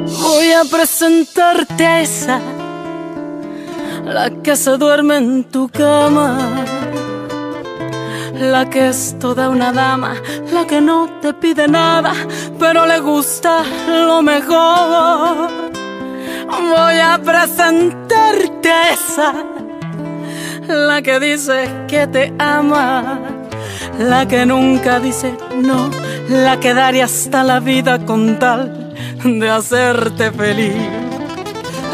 Voy a presentarte a esa, la que se duerme en tu cama, la que es toda una dama, la que no te pide nada, pero le gusta lo mejor. Voy a presentarte a esa, la que dice que te ama, la que nunca dice no, la que daría hasta la vida con tal de hacerte feliz.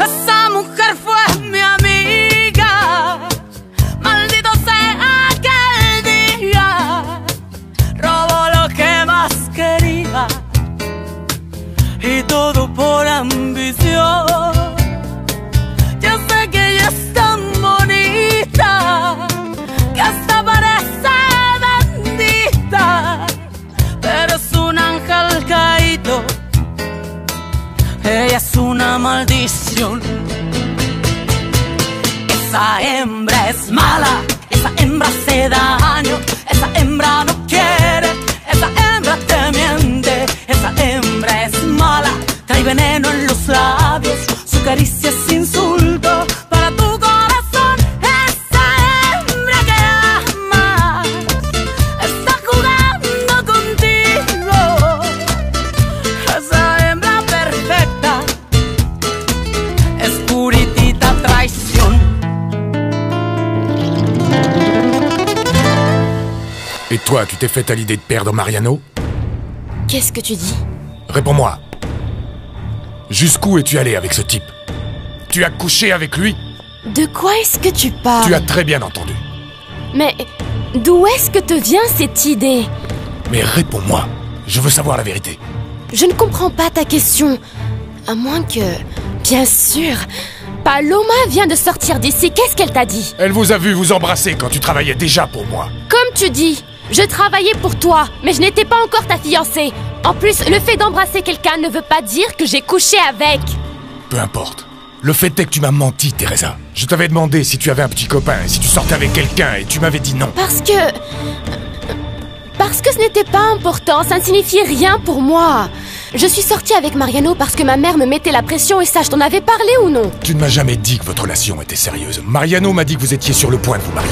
Esa mujer fue mi amiga, maldito sea aquel día, robó lo que más quería y todo por ambición. Yo sé que ella es tan bonita que hasta parece bendita, pero es un ángel caído, ella es una maldición. Esa hembra es mala, esa hembra hace daño, esa hembra no quiere, esa hembra te miente, esa hembra es mala, trae veneno en los labios, su caricia es insulto para tu corazón. Esa hembra que amas está jugando contigo, esa hembra perfecta es puritita traición. Et toi, tu t'es fait à l'idée de perdre Mariano? Qu'est-ce que tu dis? Réponds-moi. Jusqu'où es-tu allé avec ce type? Tu as couché avec lui? De quoi est-ce que tu parles? Tu as très bien entendu. Mais d'où est-ce que te vient cette idée? Mais réponds-moi. Je veux savoir la vérité. Je ne comprends pas ta question. À moins que... Bien sûr. Paloma vient de sortir d'ici. Qu'est-ce qu'elle t'a dit? Elle vous a vu vous embrasser quand tu travaillais déjà pour moi. Comme tu dis, je travaillais pour toi, mais je n'étais pas encore ta fiancée. En plus, le fait d'embrasser quelqu'un ne veut pas dire que j'ai couché avec. Peu importe. Le fait est que tu m'as menti, Teresa. Je t'avais demandé si tu avais un petit copain et si tu sortais avec quelqu'un et tu m'avais dit non. Parce que ce n'était pas important, ça ne signifiait rien pour moi. Je suis sortie avec Mariano parce que ma mère me mettait la pression et ça, je t'en avais parlé ou non? Tu ne m'as jamais dit que votre relation était sérieuse. Mariano m'a dit que vous étiez sur le point de vous marier.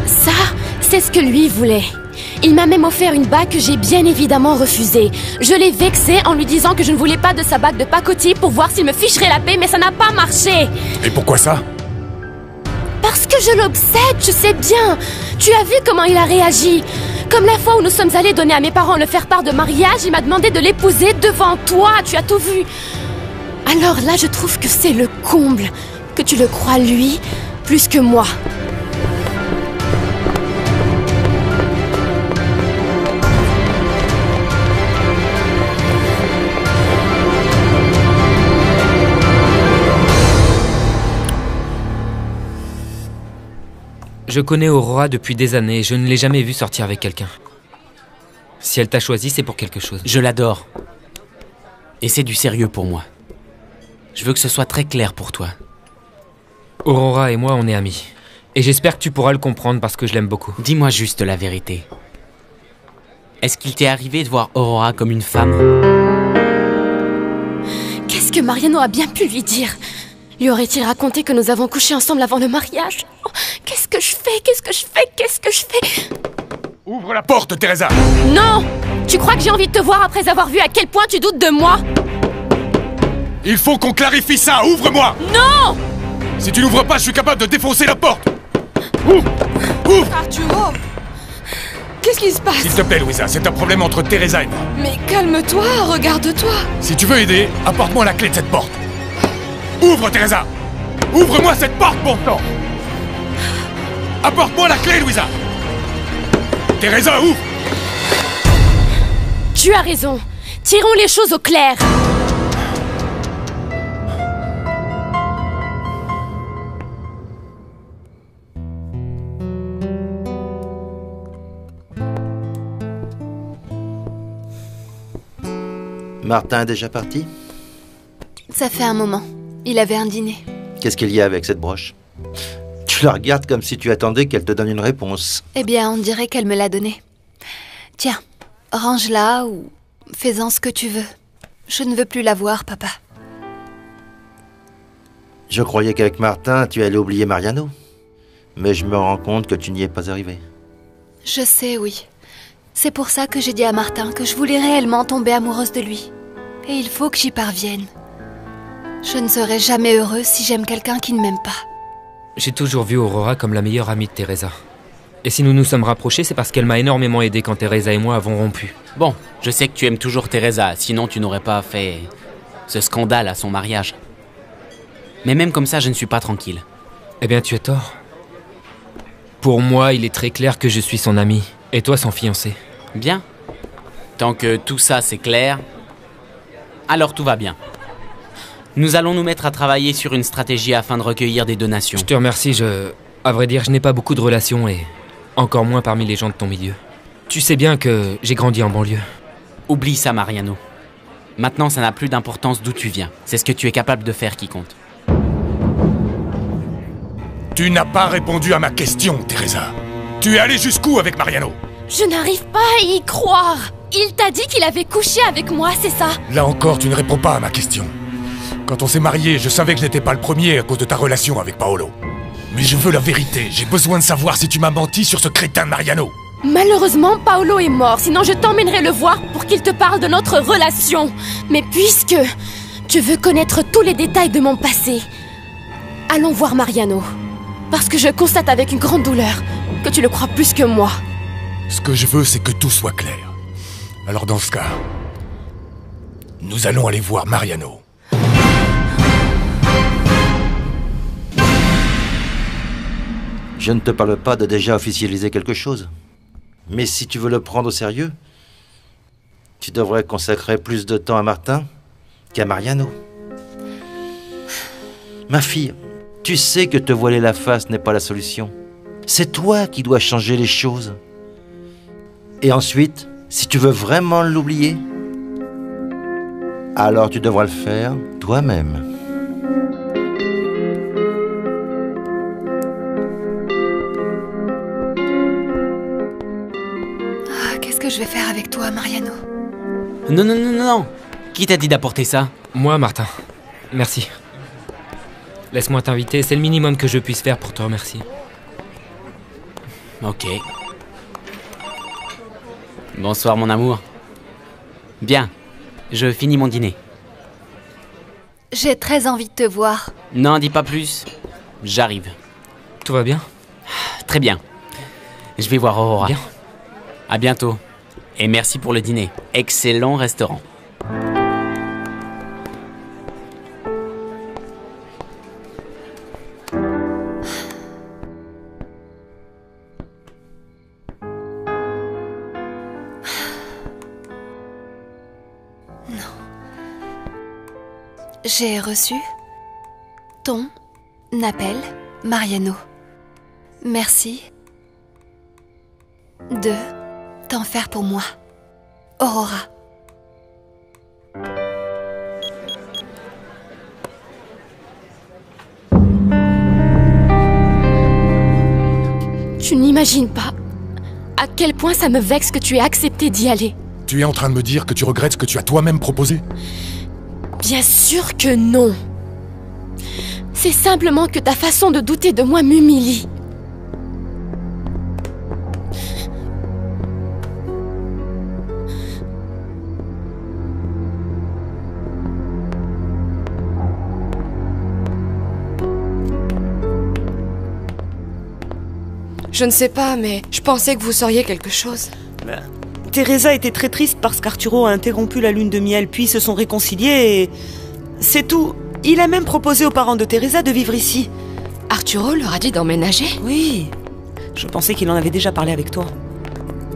Ça, c'est ce que lui voulait. Il m'a même offert une bague que j'ai bien évidemment refusée. Je l'ai vexé en lui disant que je ne voulais pas de sa bague de pacotille pour voir s'il me ficherait la paix, mais ça n'a pas marché. Et pourquoi ça? Parce que je l'obsède, je sais bien. Tu as vu comment il a réagi. Comme la fois où nous sommes allés donner à mes parents le faire-part de mariage, il m'a demandé de l'épouser devant toi, tu as tout vu. Alors là, je trouve que c'est le comble, que tu le crois lui, plus que moi. Je connais Aurora depuis des années et je ne l'ai jamais vue sortir avec quelqu'un. Si elle t'a choisi, c'est pour quelque chose. Je l'adore. Et c'est du sérieux pour moi. Je veux que ce soit très clair pour toi. Aurora et moi, on est amis. Et j'espère que tu pourras le comprendre parce que je l'aime beaucoup. Dis-moi juste la vérité. Est-ce qu'il t'est arrivé de voir Aurora comme une femme? Qu'est-ce que Mariano a bien pu lui dire? Lui aurait-il raconté que nous avons couché ensemble avant le mariage? Oh, qu'est-ce que je fais? Qu'est-ce que je fais? Qu'est-ce que je fais? Ouvre la porte, Teresa! Non! Tu crois que j'ai envie de te voir après avoir vu à quel point tu doutes de moi? Il faut qu'on clarifie ça! Ouvre-moi! Non! Si tu n'ouvres pas, je suis capable de défoncer la porte! Ouvre! Ouvre! Arturo! Qu'est-ce qui se passe? S'il te plaît, Louisa, c'est un problème entre Teresa et moi. Mais calme-toi, regarde-toi! Si tu veux aider, apporte-moi la clé de cette porte. Ouvre, Teresa! Ouvre-moi cette porte, bon sang! Apporte-moi la clé, Louisa! Teresa, ouvre! Tu as raison. Tirons les choses au clair. Martin est déjà parti? Ça fait un moment. Il avait un dîner. Qu'est-ce qu'il y a avec cette broche? Tu la regardes comme si tu attendais qu'elle te donne une réponse. Eh bien, on dirait qu'elle me l'a donné. Tiens, range-la ou fais-en ce que tu veux. Je ne veux plus la voir, papa. Je croyais qu'avec Martin, tu allais oublier Mariano. Mais je me rends compte que tu n'y es pas arrivé. Je sais, oui. C'est pour ça que j'ai dit à Martin que je voulais réellement tomber amoureuse de lui. Et il faut que j'y parvienne. Je ne serai jamais heureuse si j'aime quelqu'un qui ne m'aime pas. J'ai toujours vu Aurora comme la meilleure amie de Teresa. Et si nous nous sommes rapprochés, c'est parce qu'elle m'a énormément aidé quand Teresa et moi avons rompu. Bon, je sais que tu aimes toujours Teresa, sinon tu n'aurais pas fait ce scandale à son mariage. Mais même comme ça, je ne suis pas tranquille. Eh bien, tu as tort. Pour moi, il est très clair que je suis son ami, et toi son fiancé. Bien. Tant que tout ça c'est clair, alors tout va bien. Nous allons nous mettre à travailler sur une stratégie afin de recueillir des donations. Je te remercie, à vrai dire, je n'ai pas beaucoup de relations et encore moins parmi les gens de ton milieu. Tu sais bien que j'ai grandi en banlieue. Oublie ça, Mariano. Maintenant, ça n'a plus d'importance d'où tu viens. C'est ce que tu es capable de faire qui compte. Tu n'as pas répondu à ma question, Teresa. Tu es allé jusqu'où avec Mariano? Je n'arrive pas à y croire. Il t'a dit qu'il avait couché avec moi, c'est ça? Là encore, tu ne réponds pas à ma question. Quand on s'est mariés, je savais que je n'étais pas le premier à cause de ta relation avec Paolo. Mais je veux la vérité. J'ai besoin de savoir si tu m'as menti sur ce crétin de Mariano. Malheureusement, Paolo est mort, sinon je t'emmènerai le voir pour qu'il te parle de notre relation. Mais puisque tu veux connaître tous les détails de mon passé, allons voir Mariano. Parce que je constate avec une grande douleur que tu le crois plus que moi. Ce que je veux, c'est que tout soit clair. Alors dans ce cas, nous allons aller voir Mariano. Je ne te parle pas de déjà officialiser quelque chose. Mais si tu veux le prendre au sérieux, tu devrais consacrer plus de temps à Martin qu'à Mariano. Ma fille, tu sais que te voiler la face n'est pas la solution. C'est toi qui dois changer les choses. Et ensuite, si tu veux vraiment l'oublier, alors tu devras le faire toi-même. Qu'est-ce que je vais faire avec toi, Mariano? Non, non, non, non, non. Qui t'a dit d'apporter ça? Moi, Martin. Merci. Laisse-moi t'inviter, c'est le minimum que je puisse faire pour te remercier. Ok. Bonsoir, mon amour. Bien, je finis mon dîner. J'ai très envie de te voir. N'en dis pas plus. J'arrive. Tout va bien? Très bien. Je vais voir Aurora. Bien. À bientôt. Et merci pour le dîner. Excellent restaurant. J'ai reçu ton appel, Mariano. Merci de t'en faire pour moi, Aurora. Tu n'imagines pas à quel point ça me vexe que tu aies accepté d'y aller. Tu es en train de me dire que tu regrettes ce que tu as toi-même proposé? Bien sûr que non. C'est simplement que ta façon de douter de moi m'humilie. Je ne sais pas, mais je pensais que vous sauriez quelque chose. Teresa était très triste parce qu'Arturo a interrompu la lune de miel, puis se sont réconciliés et... C'est tout. Il a même proposé aux parents de Teresa de vivre ici. Arturo leur a dit d'emménager? Oui. Je pensais qu'il en avait déjà parlé avec toi.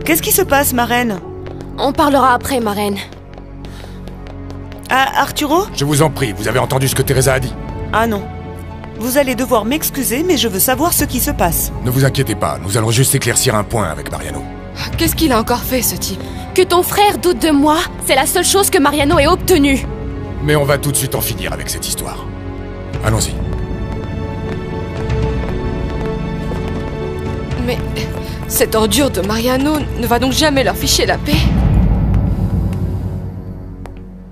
Qu'est-ce qui se passe, ma reine? On parlera après, ma reine. Ah, Arturo? Je vous en prie, vous avez entendu ce que Teresa a dit? Ah non. Vous allez devoir m'excuser, mais je veux savoir ce qui se passe. Ne vous inquiétez pas, nous allons juste éclaircir un point avec Mariano. Qu'est-ce qu'il a encore fait, ce type? Que ton frère doute de moi, c'est la seule chose que Mariano ait obtenue. Mais on va tout de suite en finir avec cette histoire. Allons-y. Mais cette ordure de Mariano ne va donc jamais leur ficher la paix?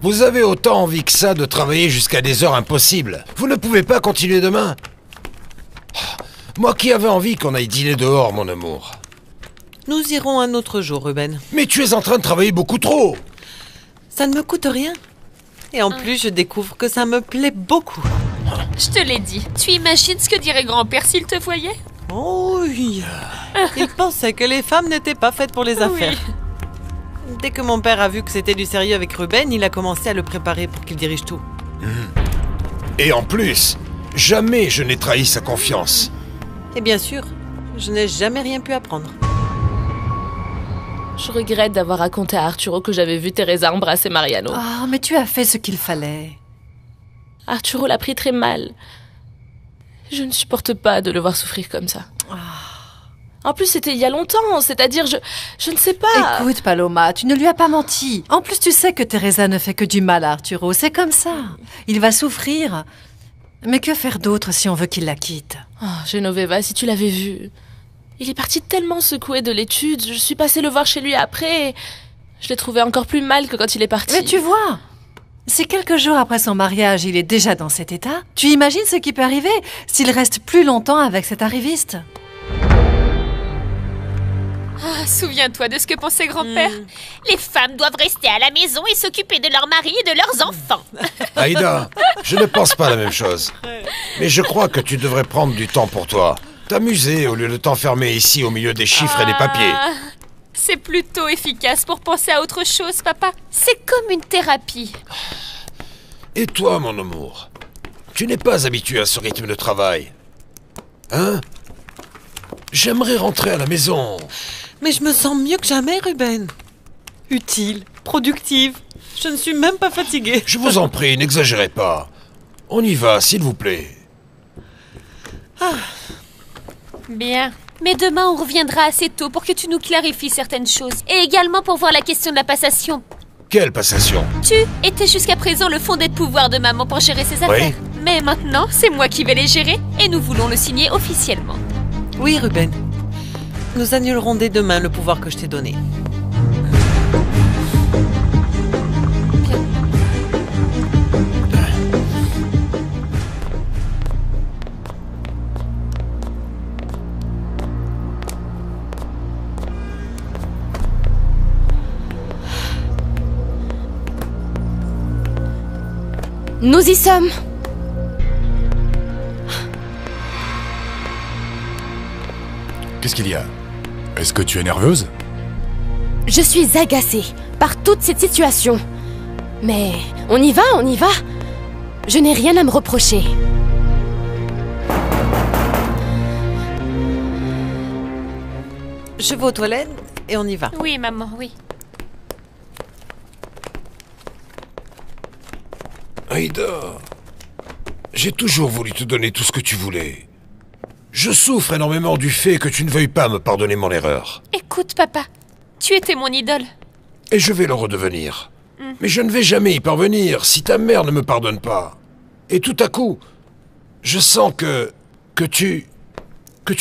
Vous avez autant envie que ça de travailler jusqu'à des heures impossibles. Vous ne pouvez pas continuer demain? Moi qui avais envie qu'on aille dîner dehors, mon amour. Nous irons un autre jour, Ruben. Mais tu es en train de travailler beaucoup trop. Ça ne me coûte rien. Et en plus, je découvre que ça me plaît beaucoup. Je te l'ai dit. Tu imagines ce que dirait grand-père s'il te voyait? Oh oui. Il pensait que les femmes n'étaient pas faites pour les affaires. Oui. Dès que mon père a vu que c'était du sérieux avec Ruben, il a commencé à le préparer pour qu'il dirige tout. Et en plus, jamais je n'ai trahi sa confiance. Et bien sûr, je n'ai jamais rien pu apprendre. Je regrette d'avoir raconté à Arturo que j'avais vu Teresa embrasser Mariano. Oh, mais tu as fait ce qu'il fallait. Arturo l'a pris très mal. Je ne supporte pas de le voir souffrir comme ça. En plus, c'était il y a longtemps, c'est-à-dire, je ne sais pas... Écoute, Paloma, tu ne lui as pas menti. En plus, tu sais que Teresa ne fait que du mal à Arturo, c'est comme ça. Il va souffrir. Mais que faire d'autre si on veut qu'il la quitte? Oh, Genoveva, si tu l'avais vu... Il est parti tellement secoué de l'étude, je suis passée le voir chez lui après... Je l'ai trouvé encore plus mal que quand il est parti. Mais tu vois, si quelques jours après son mariage, il est déjà dans cet état, tu imagines ce qui peut arriver s'il reste plus longtemps avec cet arriviste? Ah, souviens-toi de ce que pensait grand-père. Les femmes doivent rester à la maison et s'occuper de leurs maris et de leurs enfants. Aïda, je ne pense pas la même chose. Mais je crois que tu devrais prendre du temps pour toi. T'amuser au lieu de t'enfermer ici au milieu des chiffres et des papiers. C'est plutôt efficace pour penser à autre chose, papa. C'est comme une thérapie. Et toi, mon amour, tu n'es pas habitué à ce rythme de travail. Hein? J'aimerais rentrer à la maison. Mais je me sens mieux que jamais, Ruben. Utile, productive. Je ne suis même pas fatiguée. Je vous en prie, n'exagérez pas. On y va, s'il vous plaît. Bien. Mais demain, on reviendra assez tôt pour que tu nous clarifies certaines choses. Et également pour voir la question de la passation. Quelle passation? Tu étais jusqu'à présent le fondé de pouvoir de maman pour gérer ses affaires. Oui. Mais maintenant, c'est moi qui vais les gérer et nous voulons le signer officiellement. Oui, Ruben. Nous annulerons dès demain le pouvoir que je t'ai donné. Nous y sommes. Qu'est-ce qu'il y a? Est-ce que tu es nerveuse? Je suis agacée par toute cette situation. Mais on y va, on y va. Je n'ai rien à me reprocher. Je vais aux toilettes et on y va. Oui, maman, oui. Aïda, j'ai toujours voulu te donner tout ce que tu voulais. Je souffre énormément du fait que tu ne veuilles pas me pardonner mon erreur. Écoute, papa, tu étais mon idole. Et je vais le redevenir. Mais je ne vais jamais y parvenir si ta mère ne me pardonne pas. Et tout à coup, je sens que tu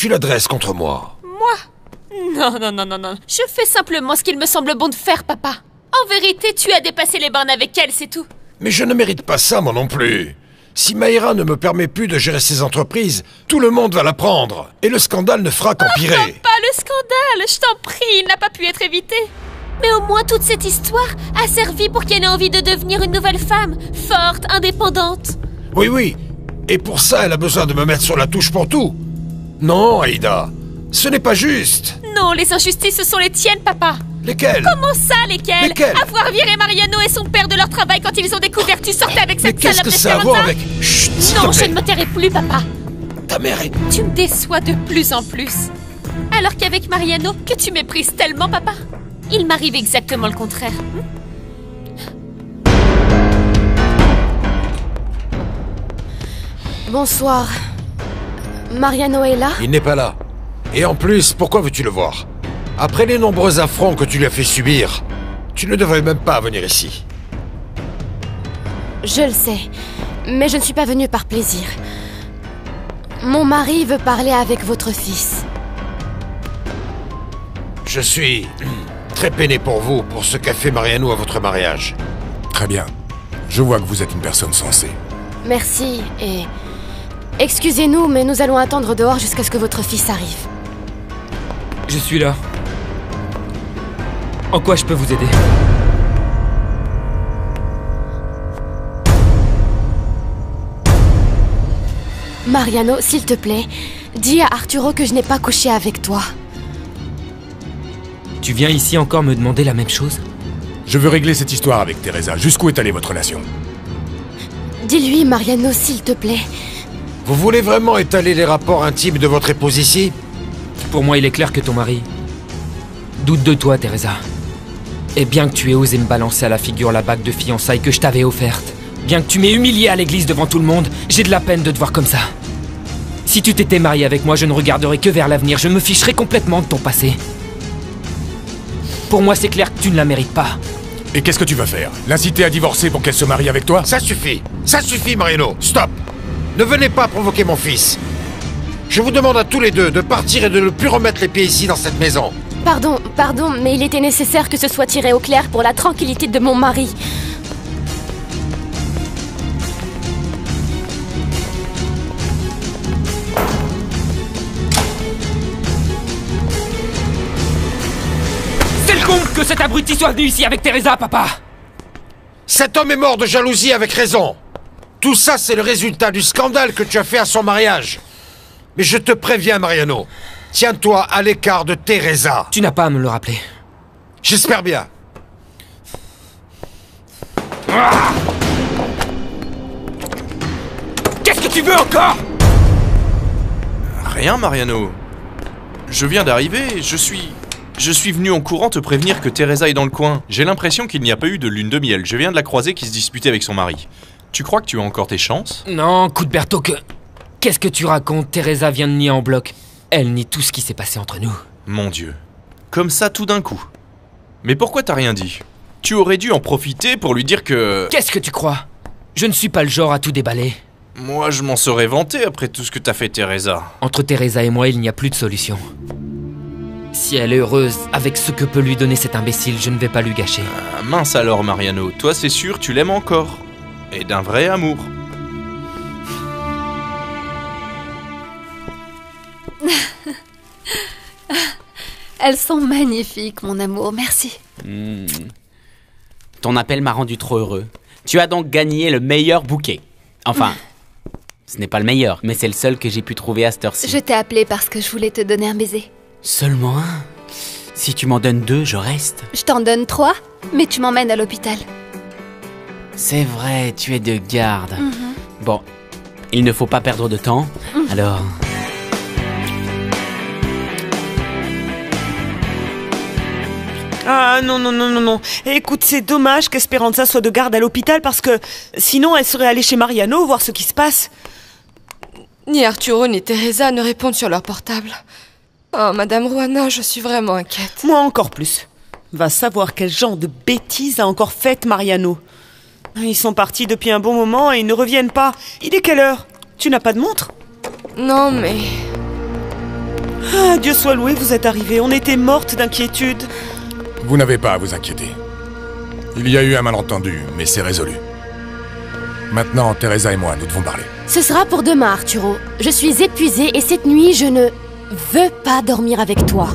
l'adresses contre moi. Moi? Non. Je fais simplement ce qu'il me semble bon de faire, papa. En vérité, tu as dépassé les bornes avec elle, c'est tout. Mais je ne mérite pas ça, moi non plus. Si Mayra ne me permet plus de gérer ses entreprises, tout le monde va la prendre. Et le scandale ne fera qu'empirer. Oh, pas le scandale, je t'en prie, il n'a pas pu être évité. Mais au moins toute cette histoire a servi pour qu'elle ait envie de devenir une nouvelle femme, forte, indépendante. Oui. Et pour ça, elle a besoin de me mettre sur la touche pour tout. Non, Aïda, ce n'est pas juste. Non, les injustices, ce sont les tiennes, papa. Lesquelles? Comment ça, lesquelles? Avoir viré Mariano et son père de leur travail quand ils ont découvert que tu sortais avec cette salope de Qu'est-ce que ça a à voir avec... Chut, non, je ne me tairai plus, papa. Ta mère est... Tu me déçois de plus en plus. Alors qu'avec Mariano, que tu méprises tellement, papa. Il m'arrive exactement le contraire. Bonsoir. Mariano est là? Il n'est pas là. Et en plus, pourquoi veux-tu le voir? Après les nombreux affronts que tu lui as fait subir, tu ne devrais même pas venir ici. Je le sais, mais je ne suis pas venue par plaisir. Mon mari veut parler avec votre fils. Je suis très peiné pour vous, pour ce qu'a fait Mariano à votre mariage. Très bien. Je vois que vous êtes une personne sensée. Merci, et... Excusez-nous, mais nous allons attendre dehors jusqu'à ce que votre fils arrive. Je suis là. En quoi je peux vous aider? Mariano, s'il te plaît, dis à Arturo que je n'ai pas couché avec toi. Tu viens ici encore me demander la même chose? Je veux régler cette histoire avec Teresa. Jusqu'où est allée votre relation? Dis-lui, Mariano, s'il te plaît. Vous voulez vraiment étaler les rapports intimes de votre épouse ici? Pour moi, il est clair que ton mari doute de toi, Teresa. Et bien que tu aies osé me balancer à la figure la bague de fiançailles que je t'avais offerte, bien que tu m'aies humilié à l'église devant tout le monde, j'ai de la peine de te voir comme ça. Si tu t'étais marié avec moi, je ne regarderais que vers l'avenir. Je me ficherais complètement de ton passé. Pour moi, c'est clair que tu ne la mérites pas. Et qu'est-ce que tu vas faire? L'inciter à divorcer pour qu'elle se marie avec toi? Ça suffit! Ça suffit, Mariano! Stop! Ne venez pas provoquer mon fils! Je vous demande à tous les deux de partir et de ne plus remettre les pieds ici dans cette maison. Pardon, mais il était nécessaire que ce soit tiré au clair pour la tranquillité de mon mari. C'est le con que cet abruti soit venu ici avec Teresa, papa! Cet homme est mort de jalousie avec raison. Tout ça, c'est le résultat du scandale que tu as fait à son mariage. Mais je te préviens, Mariano. Tiens-toi à l'écart de Teresa. Tu n'as pas à me le rappeler. J'espère bien. Qu'est-ce que tu veux encore? Rien, Mariano. Je viens d'arriver, je suis venu en courant te prévenir que Teresa est dans le coin. J'ai l'impression qu'il n'y a pas eu de lune de miel. Je viens de la croiser qui se disputait avec son mari. Tu crois que tu as encore tes chances? Non, Cuthberto, qu'est-ce que tu racontes? Teresa vient de nier en bloc. Elle nie tout ce qui s'est passé entre nous. Mon Dieu. Comme ça tout d'un coup. Mais pourquoi t'as rien dit? Tu aurais dû en profiter pour lui dire que... Qu'est-ce que tu crois? Je ne suis pas le genre à tout déballer. Moi, je m'en serais vanté après tout ce que t'as fait, Teresa. Entre Teresa et moi, il n'y a plus de solution. Si elle est heureuse avec ce que peut lui donner cet imbécile, je ne vais pas lui gâcher. Ah, mince alors, Mariano. Toi, c'est sûr, tu l'aimes encore. Et d'un vrai amour. Elles sont magnifiques, mon amour, merci. Ton appel m'a rendu trop heureux. Tu as donc gagné le meilleur bouquet. Enfin, ce n'est pas le meilleur, mais c'est le seul que j'ai pu trouver à cette heure-ci. Je t'ai appelé parce que je voulais te donner un baiser. Seulement un? Si tu m'en donnes 2, je reste. Je t'en donne 3, mais tu m'emmènes à l'hôpital. C'est vrai, tu es de garde. Bon, il ne faut pas perdre de temps, alors... Ah non. Écoute, c'est dommage qu'Esperanza soit de garde à l'hôpital parce que sinon elle serait allée chez Mariano voir ce qui se passe. Ni Arturo ni Teresa ne répondent sur leur portable. Oh, Madame Ruana, je suis vraiment inquiète. Moi encore plus. Va savoir quel genre de bêtises a encore faite Mariano. Ils sont partis depuis un bon moment et ils ne reviennent pas. Il est quelle heure? Tu n'as pas de montre? Non, mais... Ah, Dieu soit loué, vous êtes arrivés. On était mortes d'inquiétude. Vous n'avez pas à vous inquiéter. Il y a eu un malentendu, mais c'est résolu. Maintenant, Teresa et moi, nous devons parler. Ce sera pour demain, Arturo. Je suis épuisée et cette nuit, je ne veux pas dormir avec toi.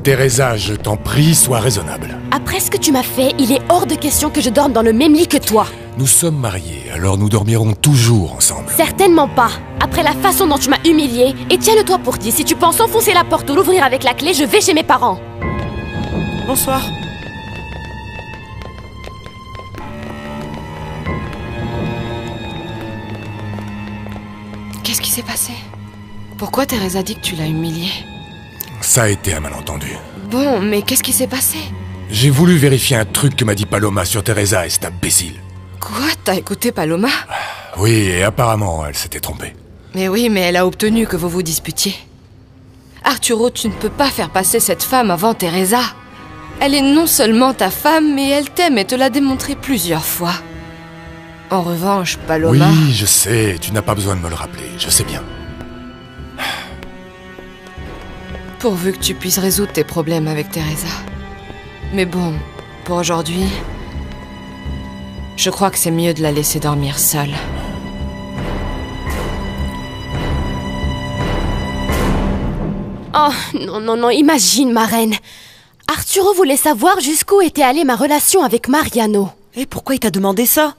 Teresa, je t'en prie, sois raisonnable. Après ce que tu m'as fait, il est hors de question que je dorme dans le même lit que toi. Nous sommes mariés, alors nous dormirons toujours ensemble. Certainement pas. Après la façon dont tu m'as humiliée, et tiens-le-toi pour dit, si tu penses enfoncer la porte ou l'ouvrir avec la clé, je vais chez mes parents. Bonsoir. Qu'est-ce qui s'est passé? Pourquoi Teresa dit que tu l'as humiliée? Ça a été un malentendu. Bon, mais qu'est-ce qui s'est passé? J'ai voulu vérifier un truc que m'a dit Paloma sur Teresa et cet imbécile. Quoi? T'as écouté Paloma? Oui, et apparemment, elle s'était trompée. Mais oui, mais elle a obtenu que vous vous disputiez. Arturo, tu ne peux pas faire passer cette femme avant Teresa. Elle est non seulement ta femme, mais elle t'aime et te l'a démontré plusieurs fois. En revanche, Paloma... Oui, je sais, tu n'as pas besoin de me le rappeler, je sais bien. Pourvu que tu puisses résoudre tes problèmes avec Teresa. Mais bon, pour aujourd'hui, je crois que c'est mieux de la laisser dormir seule. Oh, non, imagine, ma reine. Arturo voulait savoir jusqu'où était allée ma relation avec Mariano. Et pourquoi il t'a demandé ça?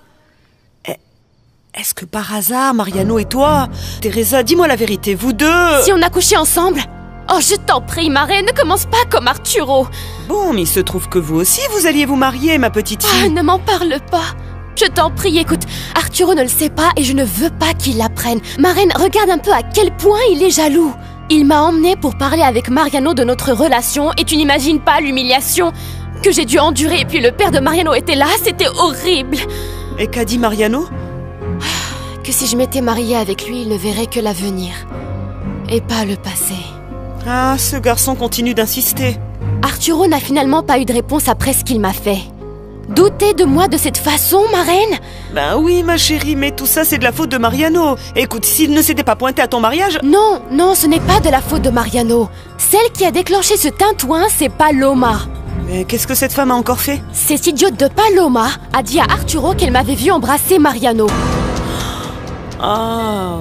Est-ce que par hasard, Mariano et toi... Teresa, dis-moi la vérité, vous deux... Si on a couché ensemble? Oh, je t'en prie, ma reine, ne commence pas comme Arturo. Bon, mais il se trouve que vous aussi, vous alliez vous marier, ma petite fille. Ah, ne m'en parle pas. Je t'en prie, écoute, Arturo ne le sait pas et je ne veux pas qu'il l'apprenne. Ma reine, regarde un peu à quel point il est jaloux. Il m'a emmené pour parler avec Mariano de notre relation et tu n'imagines pas l'humiliation que j'ai dû endurer. Et puis le père de Mariano était là, c'était horrible. Et qu'a dit Mariano? Que si je m'étais mariée avec lui, il ne verrait que l'avenir et pas le passé. Ah, ce garçon continue d'insister. Arturo n'a finalement pas eu de réponse après ce qu'il m'a fait. Douter de moi de cette façon, ma reine? Ben oui, ma chérie, mais tout ça, c'est de la faute de Mariano. Écoute, s'il ne s'était pas pointé à ton mariage... Non, ce n'est pas de la faute de Mariano. Celle qui a déclenché ce tintouin, c'est Paloma. Mais qu'est-ce que cette femme a encore fait? Cette idiote de Paloma a dit à Arturo qu'elle m'avait vu embrasser Mariano. Ah...